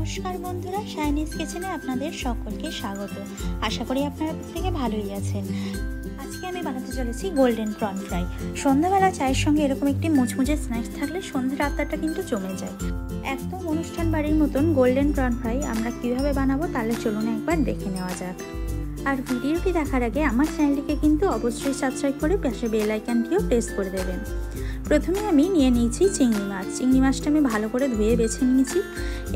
নমস্কার বন্ধুরা, শাইনিজ কিচেনে আপনাদের সকলকে স্বাগত। আশা করি আপনারা প্রত্যেকে ভালোই আছেন। আজকে আমি বানাতে চলেছি গোল্ডেন প্রন ফ্রাই। সন্ধ্যাবেলা চায়ের সঙ্গে এরকম একটি মুচমুচে স্ন্যাক্স থাকলে সন্ধ্যের আড্ডাটা কিন্তু জমে যায়। একদম অনুষ্ঠান বাড়ির মতন গোল্ডেন প্রন ফ্রাই আমরা কীভাবে বানাবো তাহলে চলুন একবার দেখে নেওয়া যাক। আর ভিডিওটি দেখার আগে আমার চ্যানেলটিকে কিন্তু অবশ্যই সাবস্ক্রাইব করে পাশে বেল আইকনটিও প্রেস করে দেবেন। প্রথমে আমি নিয়ে নিয়েছি চিংড়ি মাছ। চিংড়ি মাছটা আমি ভালো করে ধুয়ে বেছে নিয়েছি।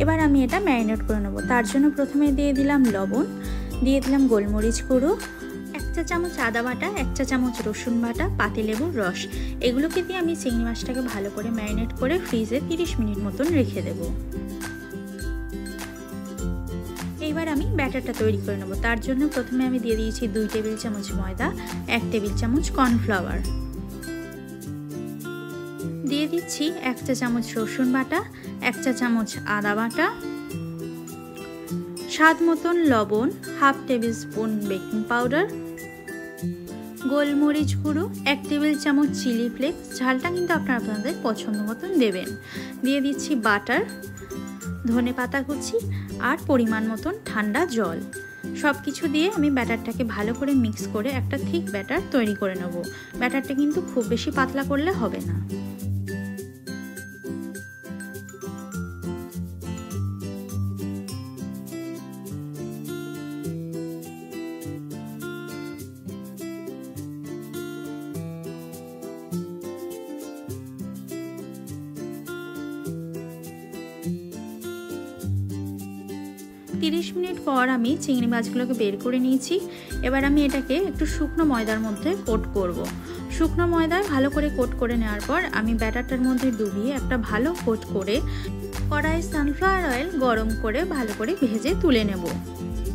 এবার আমি এটা ম্যারিনেট করে নেবো। তার জন্য প্রথমে দিয়ে দিলাম লবণ, দিয়ে দিলাম গোলমরিচ গুঁড়ো, 1 চা চামচ আদা বাটা, 1 চা চামচ রসুন বাটা, পাতিলেবুর রস। এগুলোকে দিয়ে আমি চিংড়ি মাছটাকে ভালো করে ম্যারিনেট করে ফ্রিজে 30 মিনিট মতন রেখে দেবো। এবার আমি ব্যাটারটা তৈরি করে নেবো। তার জন্য প্রথমে আমি দিয়ে দিয়েছি 2 টেবিল চামচ ময়দা, 1 টেবিল চামচ কর্নফ্লাওয়ার, দিয়ে দিচ্ছি 1 চা চামচ রসুন বাটা, 1 চা চামচ আদা বাটা, স্বাদ মতন লবণ, 1/2 টেবিল স্পুন বেকিং পাউডার, গোলমরিচ গুঁড়ো, 1 টেবিল চামচ চিলি ফ্লেক্স, ঝালটা কিন্তু আপনারা আপনাদের পছন্দ মতন দেবেন, দিয়ে দিচ্ছি বাটার, ধনে পাতা কুচি আর পরিমাণ মতন ঠান্ডা জল। সব কিছু দিয়ে আমি ব্যাটারটাকে ভালো করে মিক্স করে একটা থিক ব্যাটার তৈরি করে নেব। ব্যাটারটা কিন্তু খুব বেশি পাতলা করলে হবে না। তিরিশ মিনিট পর আমি চিংড়ি মাছগুলোকে বের করে নিয়েছি। এবার আমি এটাকে একটু শুকনো ময়দার মধ্যে কোট করব। শুকনো ময়দায় ভালো করে কোট করে নেওয়ার পর আমি ব্যাটারটার মধ্যে ডুবিয়ে একটা ভালো কোট করে কড়াইয়ে সানফ্লাওয়ার অয়েল গরম করে ভালো করে ভেজে তুলে নেব।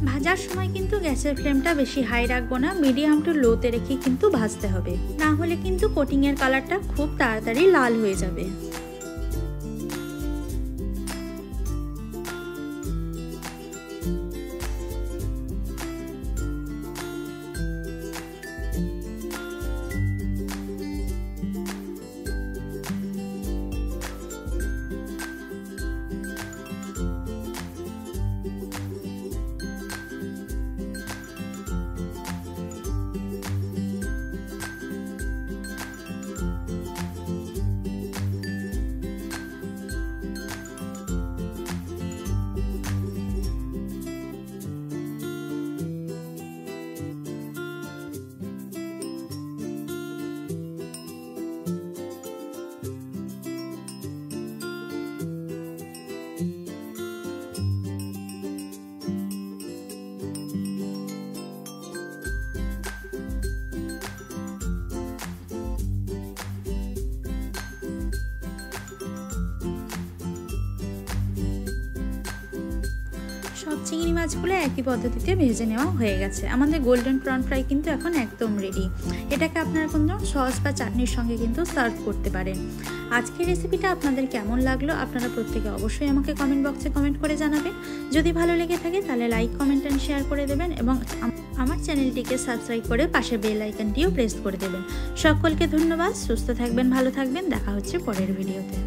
ভাজার সময় কিন্তু গ্যাসের ফ্লেমটা বেশি হাই রাখবো না, মিডিয়াম টু লোতে রেখে কিন্তু ভাজতে হবে, না হলে কিন্তু কোটিংয়ের কালারটা খুব তাড়াতাড়ি লাল হয়ে যাবে। সব চিংড়ি মাছগুলো একই পদ্ধতিতে ভেজে নেওয়া হয়ে গেছে। আমাদের গোল্ডেন প্রন ফ্রাই কিন্তু এখন একদম রেডি। এটাকে আপনারা কোনো সস বা চাটনির সঙ্গে কিন্তু সার্ভ করতে পারেন। আজকের রেসিপিটা আপনাদের কেমন লাগলো আপনারা প্রত্যেকে অবশ্যই আমাকে কমেন্ট বক্সে কমেন্ট করে জানাবেন। যদি ভালো লেগে থাকে তাহলে লাইক, কমেন্ট অ্যান্ড শেয়ার করে দেবেন এবং আমার চ্যানেলটিকে সাবস্ক্রাইব করে পাশে বেল আইকনটিও প্রেস করে দেবেন। সকলকে ধন্যবাদ। সুস্থ থাকবেন, ভালো থাকবেন। দেখা হচ্ছে পরের ভিডিওতে।